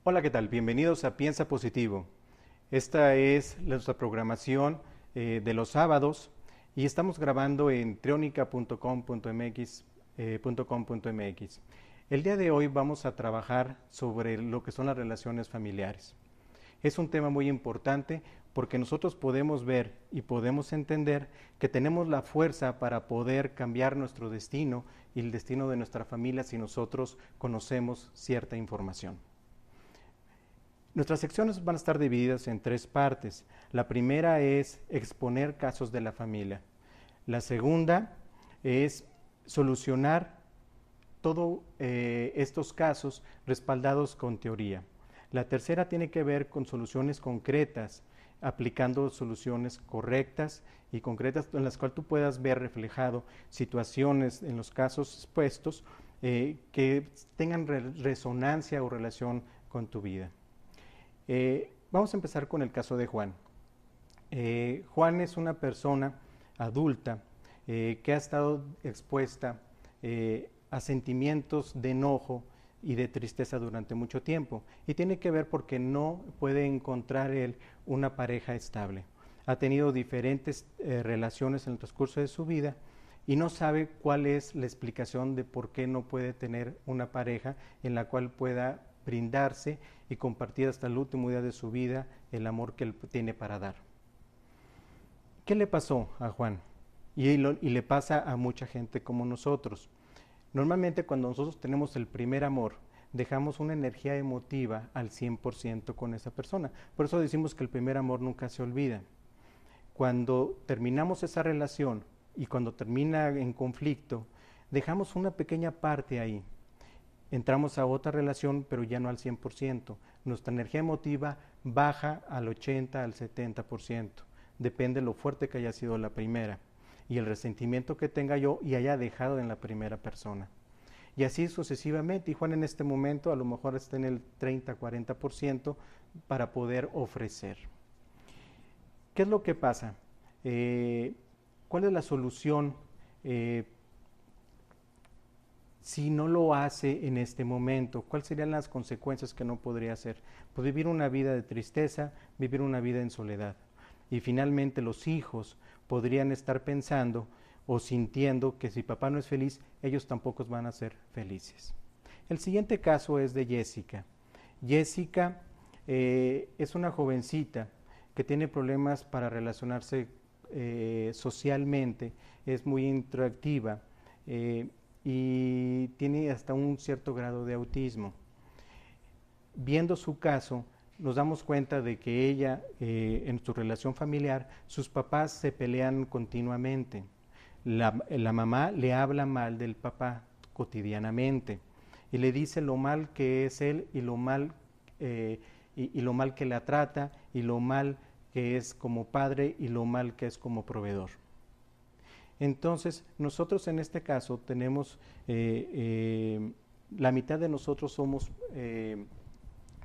Hola, ¿qué tal? Bienvenidos a Piensa Positivo. Esta es nuestra programación de los sábados y estamos grabando en trionica.com.mx. El día de hoy vamos a trabajar sobre lo que son las relaciones familiares. Es un tema muy importante porque nosotros podemos ver y podemos entender que tenemos la fuerza para poder cambiar nuestro destino y el destino de nuestra familia si nosotros conocemos cierta información. Nuestras secciones van a estar divididas en tres partes. La primera es exponer casos de la familia. La segunda es solucionar todos estos casos respaldados con teoría. La tercera tiene que ver con soluciones concretas, aplicando soluciones correctas y concretas en las cuales tú puedas ver reflejado situaciones en los casos expuestos que tengan resonancia o relación con tu vida. Vamos a empezar con el caso de Juan. Juan es una persona adulta que ha estado expuesta a sentimientos de enojo y de tristeza durante mucho tiempo y tiene que ver porque no puede encontrar él una pareja estable. Ha tenido diferentes relaciones en el transcurso de su vida y no sabe cuál es la explicación de por qué no puede tener una pareja en la cual pueda brindarse y compartir hasta el último día de su vida el amor que él tiene para dar. ¿Qué le pasó a Juan? Y le pasa a mucha gente como nosotros. Normalmente cuando nosotros tenemos el primer amor, dejamos una energía emotiva al 100% con esa persona. Por eso decimos que el primer amor nunca se olvida. Cuando terminamos esa relación y cuando termina en conflicto, dejamos una pequeña parte ahí. Entramos a otra relación, pero ya no al 100%. Nuestra energía emotiva baja al 80, al 70%. Depende de lo fuerte que haya sido la primera y el resentimiento que tenga yo y haya dejado en la primera persona. Y así sucesivamente. Y Juan en este momento a lo mejor está en el 30, 40% para poder ofrecer. ¿Qué es lo que pasa? ¿Cuál es la solución si no lo hace en este momento? ¿Cuáles serían las consecuencias que no podría hacer? Pues vivir una vida de tristeza, vivir una vida en soledad. Y finalmente los hijos podrían estar pensando o sintiendo que si papá no es feliz, ellos tampoco van a ser felices. El siguiente caso es de Jessica. Jessica es una jovencita que tiene problemas para relacionarse socialmente, es muy interactiva y tiene hasta un cierto grado de autismo. Viendo su caso, nos damos cuenta de que ella, en su relación familiar, sus papás se pelean continuamente. La mamá le habla mal del papá cotidianamente y le dice lo mal que es él y lo mal que la trata y lo mal que es como padre y lo mal que es como proveedor. Entonces, nosotros en este caso tenemos, la mitad de nosotros somos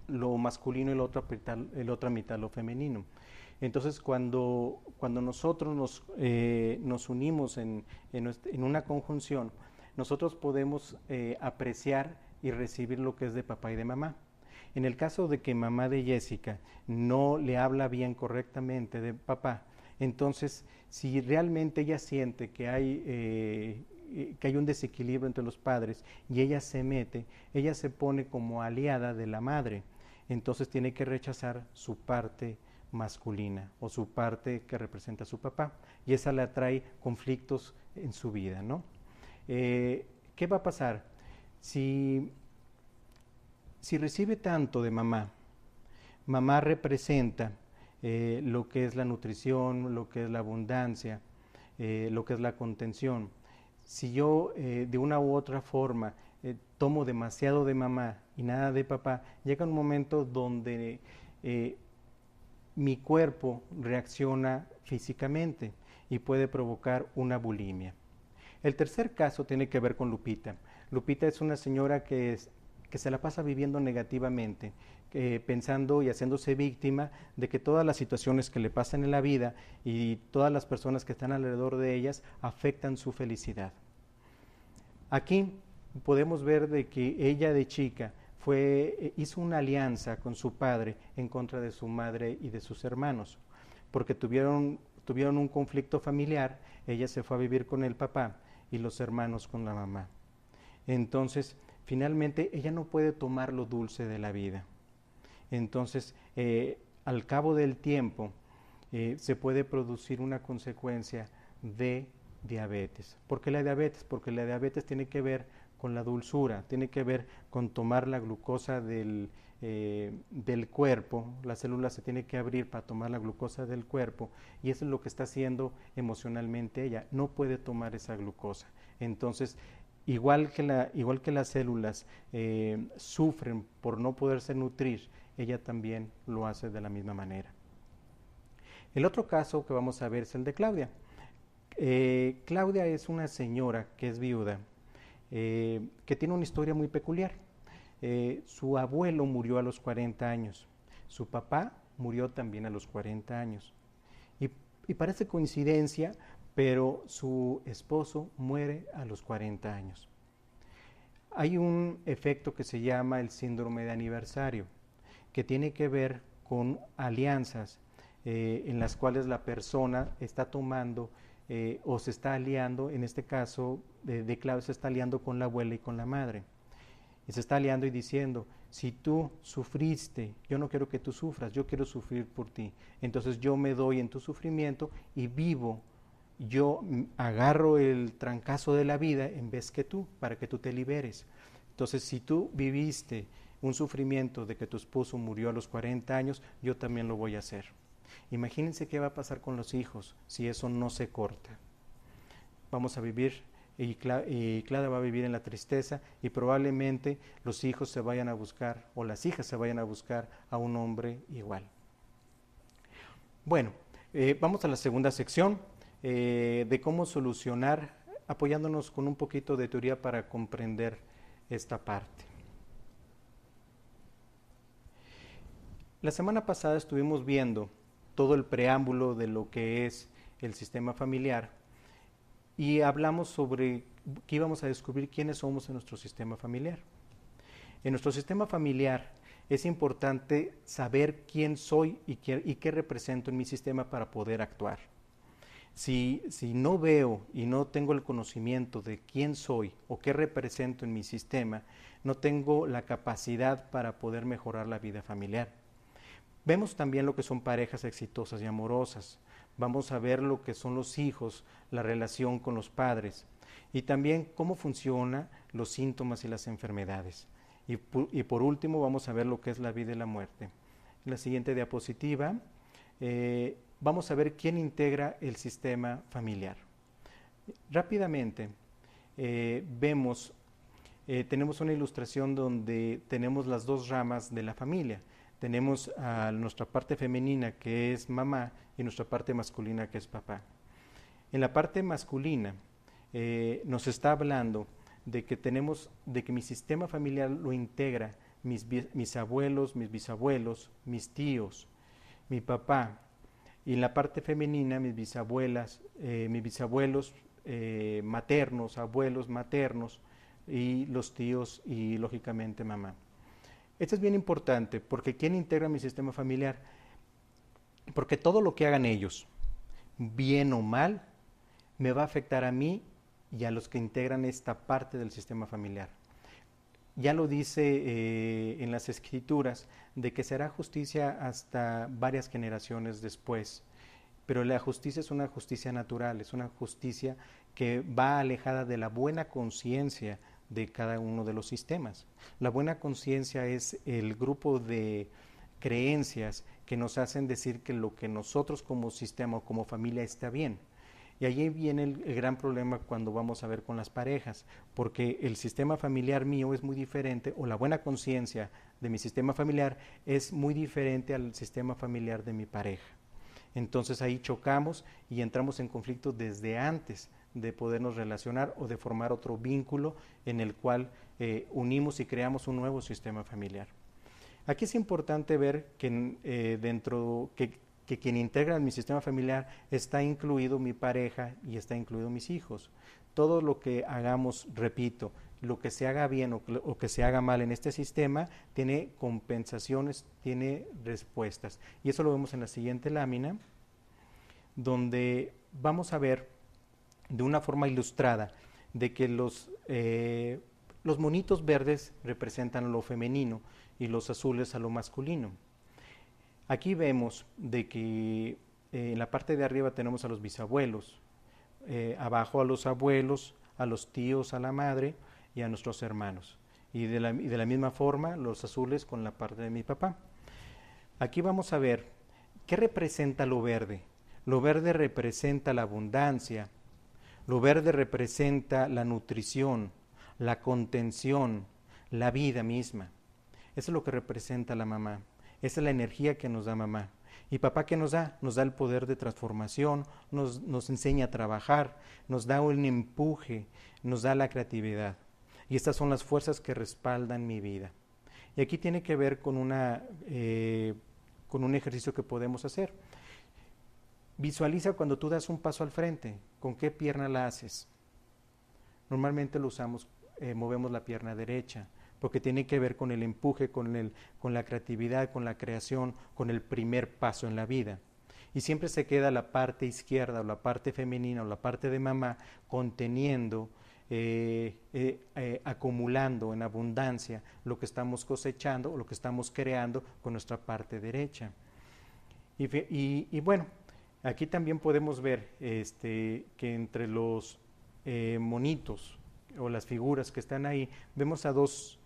lo masculino y la otra mitad lo femenino. Entonces, cuando nosotros nos unimos en una conjunción, nosotros podemos apreciar y recibir lo que es de papá y de mamá. En el caso de que mamá de Jessica no le habla bien correctamente de papá, entonces si realmente ella siente que hay un desequilibrio entre los padres y ella se mete, ella se pone como aliada de la madre, entonces tiene que rechazar su parte masculina o su parte que representa a su papá y esa le atrae conflictos en su vida, ¿no? ¿Qué va a pasar? Si recibe tanto de mamá, mamá representa lo que es la nutrición, lo que es la abundancia, lo que es la contención. Si yo de una u otra forma tomo demasiado de mamá y nada de papá, llega un momento donde mi cuerpo reacciona físicamente y puede provocar una bulimia. El tercer caso tiene que ver con Lupita. Lupita es una señora que se la pasa viviendo negativamente, pensando y haciéndose víctima de que todas las situaciones que le pasan en la vida y todas las personas que están alrededor de ellas afectan su felicidad. Aquí podemos ver de que ella de chica hizo una alianza con su padre en contra de su madre y de sus hermanos, porque tuvieron un conflicto familiar. Ella se fue a vivir con el papá y los hermanos con la mamá. Entonces, finalmente, ella no puede tomar lo dulce de la vida. Entonces, al cabo del tiempo, se puede producir una consecuencia de diabetes. ¿Por qué la diabetes? Porque la diabetes tiene que ver con la dulzura, tiene que ver con tomar la glucosa del cuerpo. La célula se tiene que abrir para tomar la glucosa del cuerpo, y eso es lo que está haciendo emocionalmente ella. No puede tomar esa glucosa. Entonces, igual que las células sufren por no poderse nutrir, ella también lo hace de la misma manera. El otro caso que vamos a ver es el de Claudia. Claudia es una señora que es viuda, que tiene una historia muy peculiar. Su abuelo murió a los 40 años, su papá murió también a los 40 años. Y parece coincidencia, pero su esposo muere a los 40 años. Hay un efecto que se llama el síndrome de aniversario, que tiene que ver con alianzas en las cuales la persona está tomando o se está aliando. En este caso de Claudia, se está aliando con la abuela y con la madre. Y se está aliando y diciendo: si tú sufriste, yo no quiero que tú sufras, yo quiero sufrir por ti. Entonces yo me doy en tu sufrimiento y vivo. Yo agarro el trancazo de la vida en vez que tú, para que tú te liberes. Entonces, si tú viviste un sufrimiento de que tu esposo murió a los 40 años, yo también lo voy a hacer. Imagínense qué va a pasar con los hijos si eso no se corta. Vamos a vivir, y Clara va a vivir en la tristeza, y probablemente los hijos se vayan a buscar, o las hijas se vayan a buscar a un hombre igual. Bueno, vamos a la segunda sección de cómo solucionar, apoyándonos con un poquito de teoría para comprender esta parte. La semana pasada estuvimos viendo todo el preámbulo de lo que es el sistema familiar, y hablamos sobre que íbamos a descubrir quiénes somos en nuestro sistema familiar. En nuestro sistema familiar es importante saber quién soy y qué represento en mi sistema para poder actuar. Si no veo y no tengo el conocimiento de quién soy o qué represento en mi sistema, no tengo la capacidad para poder mejorar la vida familiar. Vemos también lo que son parejas exitosas y amorosas. Vamos a ver lo que son los hijos, la relación con los padres, y también cómo funcionan los síntomas y las enfermedades. Y por último vamos a ver lo que es la vida y la muerte. En la siguiente diapositiva vamos a ver quién integra el sistema familiar. Rápidamente tenemos una ilustración donde tenemos las dos ramas de la familia. Tenemos a nuestra parte femenina, que es mamá, y nuestra parte masculina, que es papá. En la parte masculina nos está hablando de que mi sistema familiar lo integra mis abuelos, mis bisabuelos, mis tíos, mi papá. Y en la parte femenina, mis bisabuelos maternos, abuelos maternos, y los tíos, y lógicamente mamá. Esto es bien importante, porque ¿quién integra mi sistema familiar? Porque todo lo que hagan ellos, bien o mal, me va a afectar a mí y a los que integran esta parte del sistema familiar. Ya lo dice en las Escrituras, de que será justicia hasta varias generaciones después. Pero la justicia es una justicia natural, es una justicia que va alejada de la buena conciencia de cada uno de los sistemas. La buena conciencia es el grupo de creencias que nos hacen decir que lo que nosotros como sistema o como familia está bien. Y allí viene el gran problema cuando vamos a ver con las parejas, porque el sistema familiar mío es muy diferente, o la buena conciencia de mi sistema familiar es muy diferente al sistema familiar de mi pareja. Entonces ahí chocamos y entramos en conflicto desde antes de podernos relacionar o de formar otro vínculo en el cual unimos y creamos un nuevo sistema familiar. Aquí es importante ver que que quien integra mi sistema familiar está incluido mi pareja y está incluido mis hijos. Todo lo que hagamos, repito, lo que se haga bien o que se haga mal en este sistema tiene compensaciones, tiene respuestas. Y eso lo vemos en la siguiente lámina, donde vamos a ver de una forma ilustrada de que los monitos verdes representan lo femenino y los azules a lo masculino. Aquí vemos de que en la parte de arriba tenemos a los bisabuelos, abajo a los abuelos, a los tíos, a la madre y a nuestros hermanos. Y de la misma forma los azules con la parte de mi papá. Aquí vamos a ver qué representa lo verde. Lo verde representa la abundancia, lo verde representa la nutrición, la contención, la vida misma. Eso es lo que representa la mamá. Esa es la energía que nos da mamá. ¿Y papá qué nos da? Nos da el poder de transformación, nos enseña a trabajar, nos da un empuje, nos da la creatividad. Y estas son las fuerzas que respaldan mi vida. Y aquí tiene que ver con un ejercicio que podemos hacer. Visualiza cuando tú das un paso al frente, ¿con qué pierna la haces? Normalmente lo usamos, movemos la pierna derecha, porque tiene que ver con el empuje, con la creatividad, con la creación, con el primer paso en la vida. Y siempre se queda la parte izquierda o la parte femenina o la parte de mamá conteniendo, acumulando en abundancia lo que estamos cosechando o lo que estamos creando con nuestra parte derecha. Y bueno, aquí también podemos ver que entre los monitos o las figuras que están ahí, vemos a dos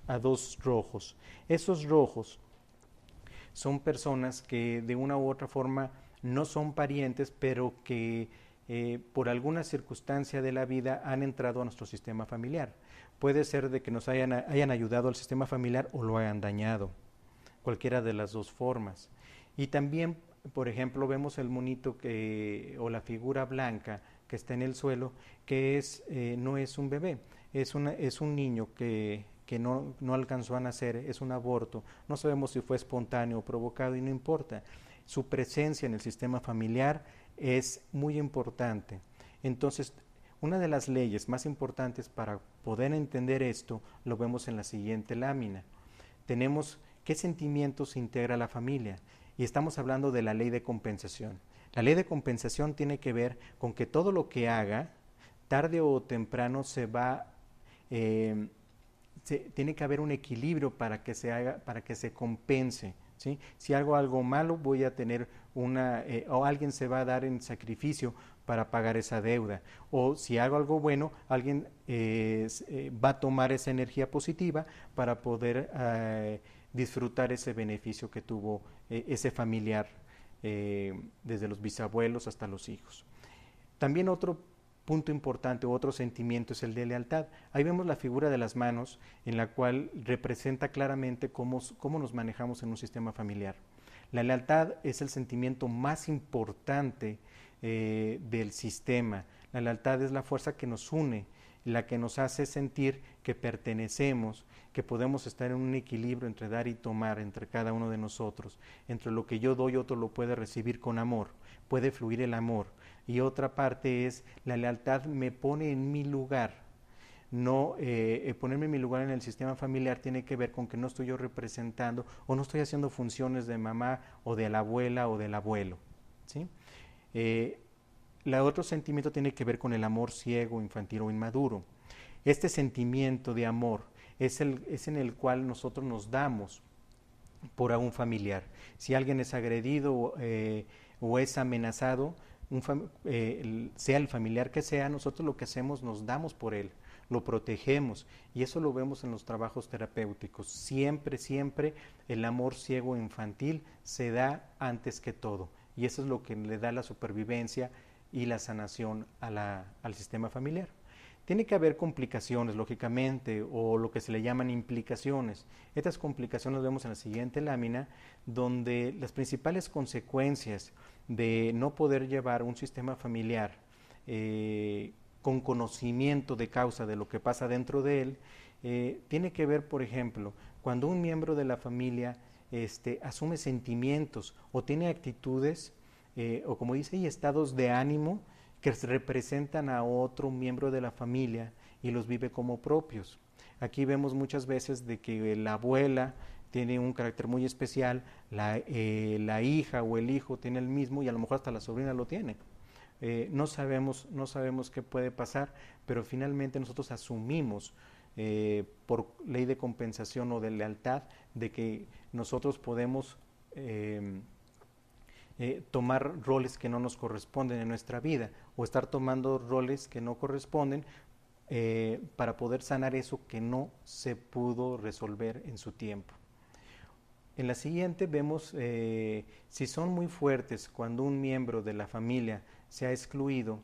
rojos. Esos rojos son personas que de una u otra forma no son parientes, pero que por alguna circunstancia de la vida han entrado a nuestro sistema familiar. Puede ser de que nos hayan ayudado al sistema familiar o lo hayan dañado, cualquiera de las dos formas. Y también, por ejemplo, vemos el monito o la figura blanca que está en el suelo, que no es un bebé, es un niño que no alcanzó a nacer, es un aborto, no sabemos si fue espontáneo o provocado y no importa. Su presencia en el sistema familiar es muy importante. Entonces, una de las leyes más importantes para poder entender esto lo vemos en la siguiente lámina. Tenemos qué sentimientos integra la familia y estamos hablando de la ley de compensación. La ley de compensación tiene que ver con que todo lo que haga, tarde o temprano tiene que haber un equilibrio para que se compense. ¿Sí? Si hago algo malo, voy a tener o alguien se va a dar en sacrificio para pagar esa deuda. O si hago algo bueno, alguien va a tomar esa energía positiva para poder disfrutar ese beneficio que tuvo ese familiar, desde los bisabuelos hasta los hijos. También otro punto importante, otro sentimiento es el de lealtad. Ahí vemos la figura de las manos en la cual representa claramente cómo nos manejamos en un sistema familiar. La lealtad es el sentimiento más importante del sistema. La lealtad es la fuerza que nos une, la que nos hace sentir que pertenecemos, que podemos estar en un equilibrio entre dar y tomar entre cada uno de nosotros, entre lo que yo doy otro lo puede recibir con amor, puede fluir el amor. Y otra parte es la lealtad me pone en mi lugar. No, ponerme en mi lugar en el sistema familiar tiene que ver con que no estoy yo representando o no estoy haciendo funciones de mamá o de la abuela o del abuelo, ¿sí? El otro sentimiento tiene que ver con el amor ciego, infantil o inmaduro. Este sentimiento de amor es en el cual nosotros nos damos por a un familiar. Si alguien es agredido o es amenazado, sea el familiar que sea, nosotros lo que hacemos, nos damos por él, lo protegemos, y eso lo vemos en los trabajos terapéuticos. Siempre, siempre el amor ciego infantil se da antes que todo, y eso es lo que le da la supervivencia y la sanación al sistema familiar. Tiene que haber complicaciones, lógicamente, o lo que se le llaman implicaciones. Estas complicaciones las vemos en la siguiente lámina, donde las principales consecuencias de no poder llevar un sistema familiar con conocimiento de causa de lo que pasa dentro de él, tiene que ver, por ejemplo, cuando un miembro de la familia asume sentimientos o tiene actitudes, o como dice, y estados de ánimo que representan a otro miembro de la familia y los vive como propios. Aquí vemos muchas veces de que la abuela tiene un carácter muy especial, la hija o el hijo tiene el mismo y a lo mejor hasta la sobrina lo tiene. No sabemos qué puede pasar, pero finalmente nosotros asumimos por ley de compensación o de lealtad de que nosotros podemos tomar roles que no nos corresponden en nuestra vida o estar tomando roles que no corresponden para poder sanar eso que no se pudo resolver en su tiempo. En la siguiente vemos si son muy fuertes cuando un miembro de la familia se ha excluido,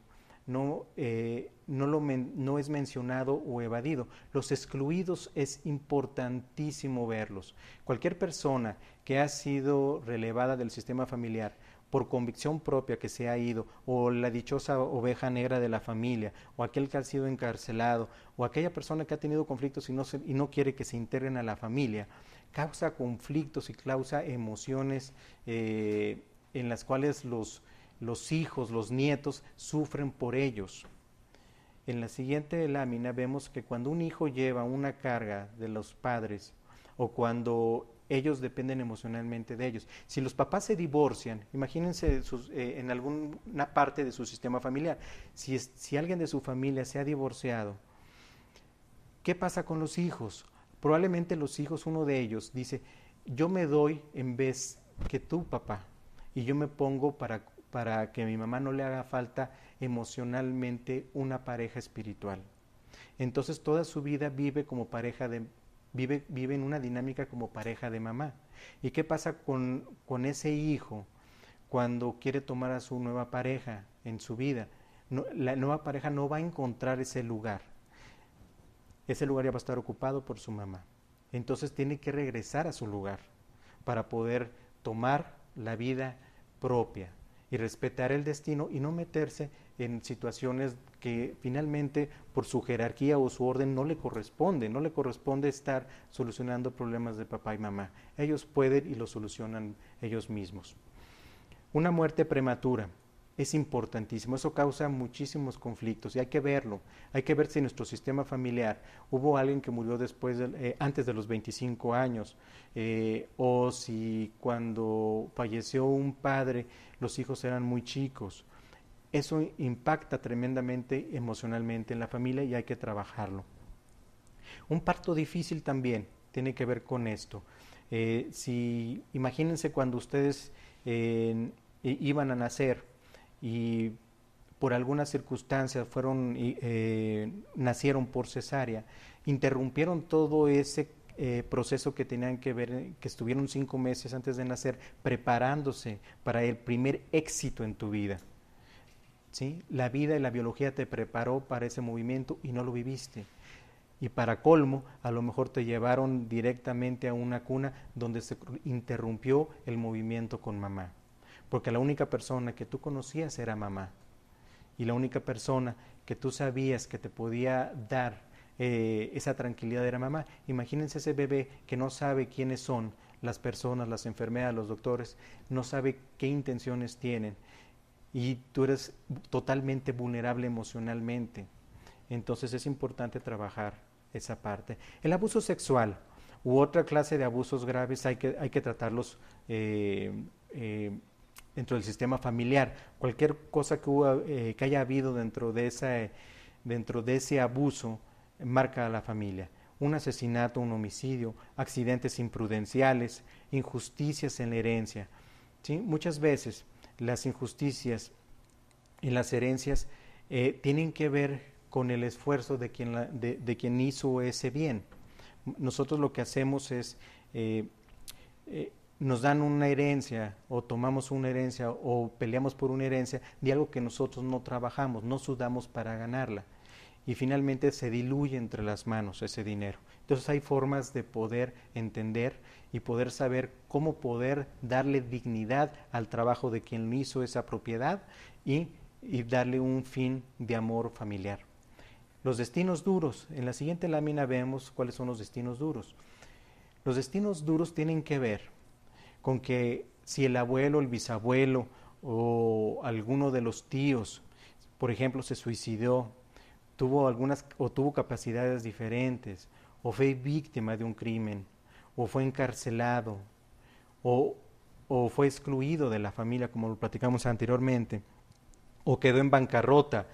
no es mencionado o evadido. Los excluidos es importantísimo verlos. Cualquier persona que ha sido relevada del sistema familiar por convicción propia que se ha ido, o la dichosa oveja negra de la familia, o aquel que ha sido encarcelado, o aquella persona que ha tenido conflictos y no quiere que se integren a la familia, causa conflictos y causa emociones en las cuales los hijos, los nietos sufren por ellos. En la siguiente lámina vemos que cuando un hijo lleva una carga de los padres o cuando ellos dependen emocionalmente de ellos. Si los papás se divorcian, imagínense en alguna parte de su sistema familiar, si alguien de su familia se ha divorciado, ¿qué pasa con los hijos? Probablemente los hijos, uno de ellos dice, yo me doy en vez que tú, papá, y yo me pongo para que a mi mamá no le haga falta emocionalmente una pareja espiritual. Entonces toda su vida vive como vive en una dinámica como pareja de mamá. ¿Y qué pasa con ese hijo cuando quiere tomar a su nueva pareja en su vida? La nueva pareja no va a encontrar ese lugar. Ese lugar ya va a estar ocupado por su mamá. Entonces tiene que regresar a su lugar para poder tomar la vida propia y respetar el destino y no meterse en situaciones que finalmente por su jerarquía o su orden no le corresponde estar solucionando problemas de papá y mamá. Ellos pueden y lo solucionan ellos mismos. Una muerte prematura es importantísimo, eso causa muchísimos conflictos y hay que verlo, hay que ver si en nuestro sistema familiar hubo alguien que murió antes de los 25 años o si cuando falleció un padre los hijos eran muy chicos. Eso impacta tremendamente emocionalmente en la familia y hay que trabajarlo. Un parto difícil también tiene que ver con esto. Imagínense cuando ustedes iban a nacer y por algunas circunstancias nacieron por cesárea, interrumpieron todo ese proceso que tenían que ver, que estuvieron 5 meses antes de nacer preparándose para el primer éxito en tu vida. ¿Sí? La vida y la biología te preparó para ese movimiento y no lo viviste. Y para colmo, a lo mejor te llevaron directamente a una cuna donde se interrumpió el movimiento con mamá. Porque la única persona que tú conocías era mamá. Y la única persona que tú sabías que te podía dar esa tranquilidad era mamá. Imagínense ese bebé que no sabe quiénes son las personas, las enfermeras, los doctores, no sabe qué intenciones tienen. Y tú eres totalmente vulnerable emocionalmente. Entonces es importante trabajar esa parte. El abuso sexual u otra clase de abusos graves hay que tratarlos dentro del sistema familiar. Cualquier cosa que haya habido dentro de ese abuso marca a la familia. Un asesinato, un homicidio, accidentes imprudenciales, injusticias en la herencia. ¿Sí? Muchas veces las injusticias en las herencias tienen que ver con el esfuerzo de quien hizo ese bien. Nosotros lo que hacemos es, nos dan una herencia o tomamos una herencia o peleamos por una herencia de algo que nosotros no trabajamos, no sudamos para ganarla. Y finalmente se diluye entre las manos ese dinero. Entonces hay formas de poder entender y poder saber cómo poder darle dignidad al trabajo de quien hizo esa propiedad y darle un fin de amor familiar. Los destinos duros. En la siguiente lámina vemos cuáles son los destinos duros. Los destinos duros tienen que ver con que si el abuelo, el bisabuelo o alguno de los tíos, por ejemplo, se suicidó, tuvo capacidades diferentes o fue víctima de un crimen, o fue encarcelado, o, o fue excluido de la familia, como lo platicamos anteriormente, o quedó en bancarrota,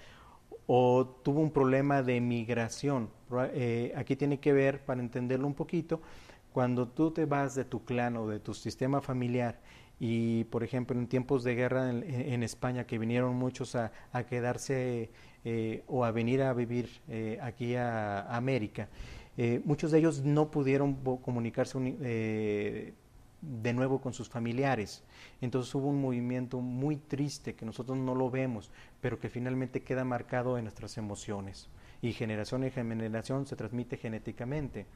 o tuvo un problema de migración. Aquí tiene que ver, para entenderlo un poquito, cuando tú te vas de tu clan o de tu sistema familiar y, por ejemplo, en tiempos de guerra en España, que vinieron muchos a quedarse o a venir a vivir aquí a América, muchos de ellos no pudieron comunicarse de nuevo con sus familiares. Entonces hubo un movimiento muy triste que nosotros no lo vemos, pero que finalmente queda marcado en nuestras emociones y generación en generación se transmite genéticamente.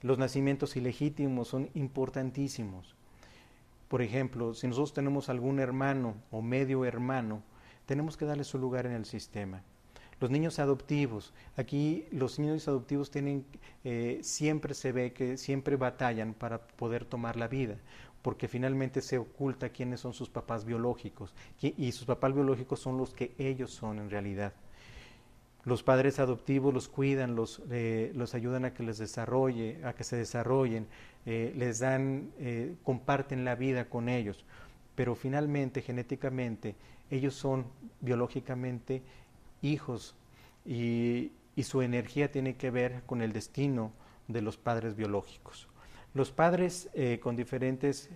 Los nacimientos ilegítimos son importantísimos. Por ejemplo, si nosotros tenemos algún hermano o medio hermano, tenemos que darle su lugar en el sistema. Los niños adoptivos, aquí los niños adoptivos tienen, siempre se ve que siempre batallan para poder tomar la vida, porque finalmente se oculta quiénes son sus papás biológicos, y sus papás biológicos son los que ellos son en realidad. Los padres adoptivos los cuidan, los ayudan a que les desarrolle, a que se desarrollen, les dan, comparten la vida con ellos, pero finalmente, genéticamente, ellos son biológicamente hijos y su energía tiene que ver con el destino de los padres biológicos. Los padres con diferentes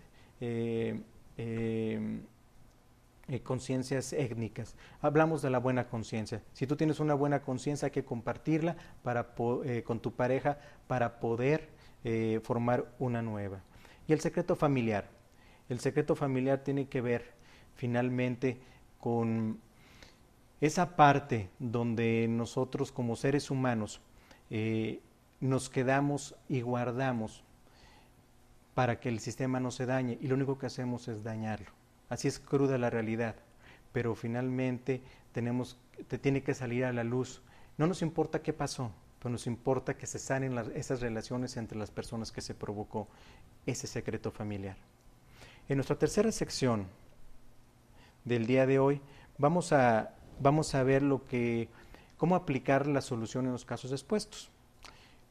conciencias étnicas. Hablamos de la buena conciencia. Si tú tienes una buena conciencia hay que compartirla con tu pareja para poder formar una nueva. Y el secreto familiar. El secreto familiar tiene que ver finalmente con esa parte donde nosotros como seres humanos nos quedamos y guardamos para que el sistema no se dañe y lo único que hacemos es dañarlo. Así es cruda la realidad, pero finalmente te tiene que salir a la luz. No nos importa qué pasó, pero nos importa que se sanen esas relaciones entre las personas que se provocó ese secreto familiar. En nuestra tercera sección del día de hoy vamos a ver cómo aplicar la solución en los casos expuestos.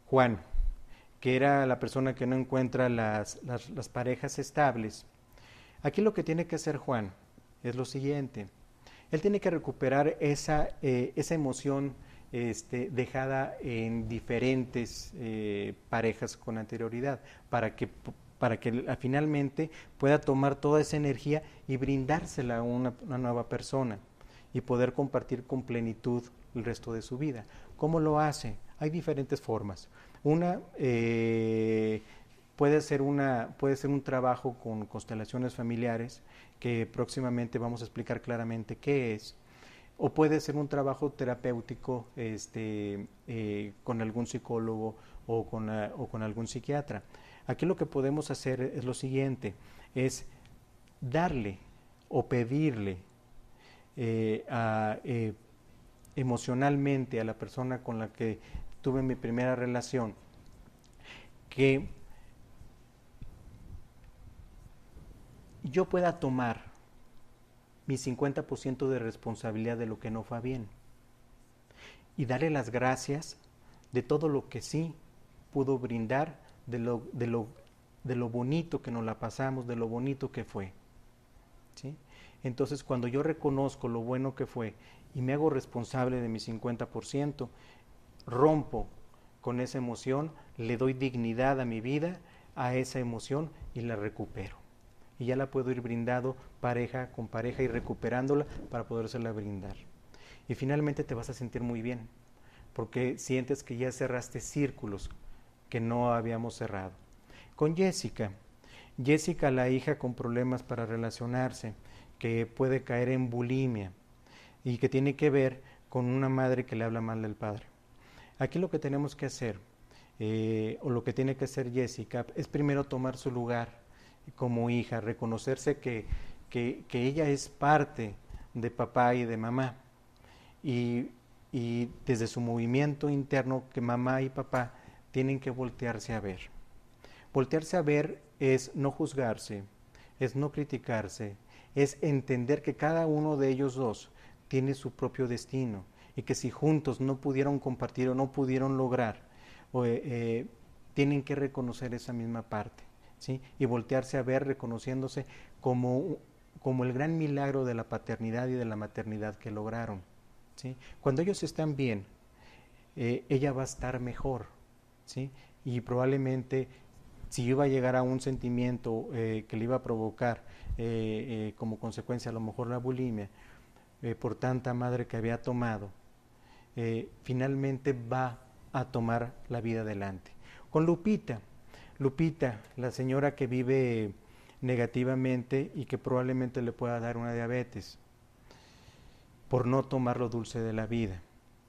Juan, que era la persona que no encuentra las parejas estables. Aquí lo que tiene que hacer Juan es lo siguiente. Él tiene que recuperar esa emoción dejada en diferentes parejas con anterioridad para que finalmente pueda tomar toda esa energía y brindársela a una nueva persona y poder compartir con plenitud el resto de su vida. ¿Cómo lo hace? Hay diferentes formas. Una puede ser un trabajo con constelaciones familiares, que próximamente vamos a explicar claramente qué es, o puede ser un trabajo terapéutico con algún psicólogo o con algún psiquiatra. Aquí lo que podemos hacer es lo siguiente, es darle o pedirle emocionalmente a la persona con la que tuve mi primera relación que yo pueda tomar mi 50% de responsabilidad de lo que no fue bien y darle las gracias de todo lo que sí pudo brindar, de lo bonito que nos la pasamos, de lo bonito que fue. ¿Sí? Entonces, cuando yo reconozco lo bueno que fue y me hago responsable de mi 50%, rompo con esa emoción, le doy dignidad a mi vida, a esa emoción y la recupero. Y ya la puedo ir brindando pareja con pareja y recuperándola para podérsela brindar. Y finalmente te vas a sentir muy bien, porque sientes que ya cerraste círculos que no habíamos cerrado. Con Jessica, la hija con problemas para relacionarse, que puede caer en bulimia y que tiene que ver con una madre que le habla mal del padre. Aquí lo que tenemos que hacer, o lo que tiene que hacer Jessica, es primero tomar su lugar como hija, reconocerse que ella es parte de papá y de mamá, y desde su movimiento interno que mamá y papá tienen que voltearse a ver. Voltearse a ver es no juzgarse, es no criticarse, es entender que cada uno de ellos dos tiene su propio destino y que si juntos no pudieron compartir o no pudieron lograr tienen que reconocer esa misma parte, ¿sí? Y voltearse a ver reconociéndose como el gran milagro de la paternidad y de la maternidad que lograron, ¿sí? Cuando ellos están bien, ella va a estar mejor, ¿sí? Y probablemente si iba a llegar a un sentimiento que le iba a provocar como consecuencia a lo mejor la bulimia, por tanta madre que había tomado, finalmente va a tomar la vida adelante. Con Lupita, la señora que vive negativamente y que probablemente le pueda dar una diabetes por no tomar lo dulce de la vida,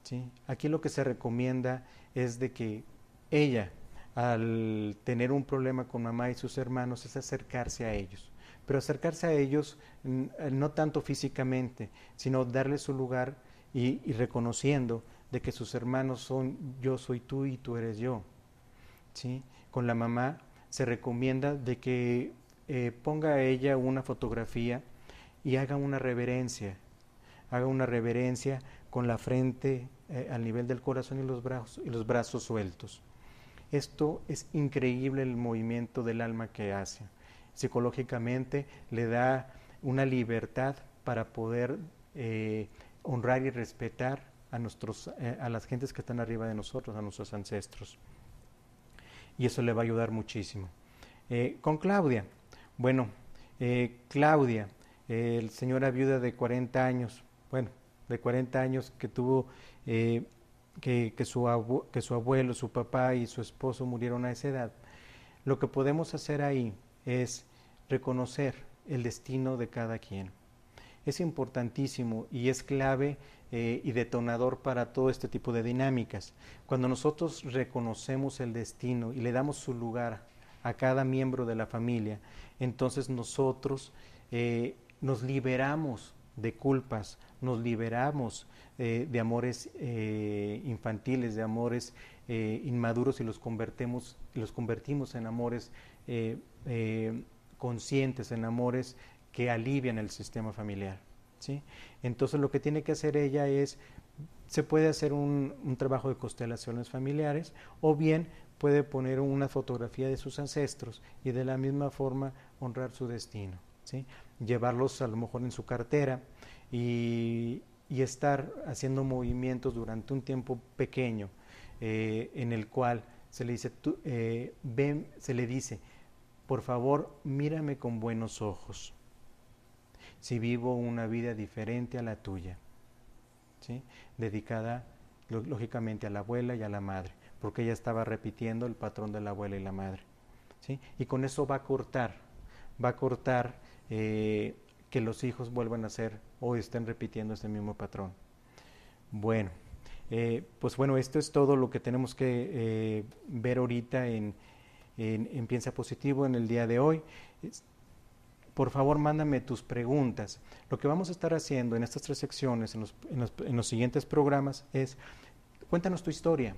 ¿sí? Aquí lo que se recomienda es de que ella, al tener un problema con mamá y sus hermanos, es acercarse a ellos, pero acercarse a ellos no tanto físicamente, sino darles su lugar y reconociendo de que sus hermanos son yo soy tú y tú eres yo, ¿sí? Con la mamá se recomienda de que ponga a ella una fotografía y haga una reverencia con la frente al nivel del corazón y los brazos sueltos. Esto es increíble el movimiento del alma que hace. Psicológicamente le da una libertad para poder honrar y respetar a las gentes que están arriba de nosotros, a nuestros ancestros. Y eso le va a ayudar muchísimo. Con Claudia, bueno, Claudia, señora viuda de 40 años, bueno, de 40 años que tuvo, que su abuelo, su papá y su esposo murieron a esa edad. Lo que podemos hacer ahí es reconocer el destino de cada quien. Es importantísimo y es clave y detonador para todo este tipo de dinámicas. Cuando nosotros reconocemos el destino y le damos su lugar a cada miembro de la familia, entonces nosotros nos liberamos de culpas, nos liberamos de amores infantiles, de amores inmaduros y los convertimos en amores conscientes, en amores que alivian el sistema familiar, ¿sí? Entonces lo que tiene que hacer ella es, se puede hacer un trabajo de constelaciones familiares o bien puede poner una fotografía de sus ancestros y de la misma forma honrar su destino, ¿sí? Llevarlos a lo mejor en su cartera y estar haciendo movimientos durante un tiempo pequeño en el cual se le dice, se le dice, por favor, mírame con buenos ojos si vivo una vida diferente a la tuya, ¿sí? Dedicada lógicamente a la abuela y a la madre, porque ella estaba repitiendo el patrón de la abuela y la madre, ¿sí? Y con eso va a cortar que los hijos vuelvan a ser o estén repitiendo ese mismo patrón. Bueno, pues bueno, esto es todo lo que tenemos que ver ahorita en Piensa Positivo en el día de hoy. Por favor, mándame tus preguntas. Lo que vamos a estar haciendo en estas 3 secciones, en los siguientes programas, es cuéntanos tu historia.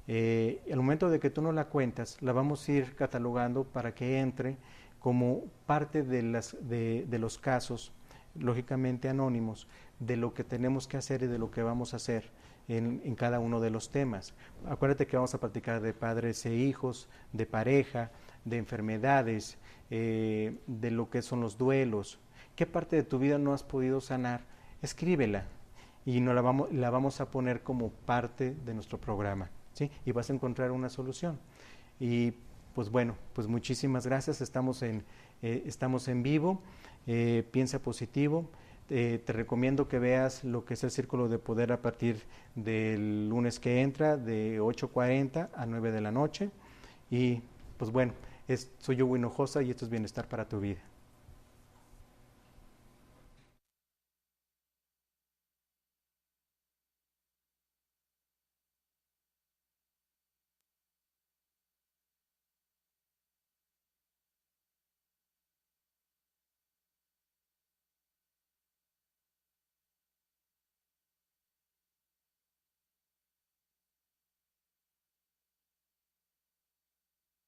Al momento de que tú nos la cuentas, la vamos a ir catalogando para que entre como parte de los casos, lógicamente anónimos, de lo que tenemos que hacer y de lo que vamos a hacer en cada uno de los temas. Acuérdate que vamos a platicar de padres e hijos, de pareja, de enfermedades, de lo que son los duelos. ¿Qué parte de tu vida no has podido sanar? Escríbela y la vamos a poner como parte de nuestro programa, ¿sí? Y vas a encontrar una solución. Y pues bueno, pues muchísimas gracias. Estamos en vivo. Piensa Positivo. Te recomiendo que veas lo que es el Círculo de Poder a partir del lunes que entra, de 8:40 a 9 de la noche. Y pues bueno, soy yo, Hinojosa, y esto es Bienestar para tu Vida.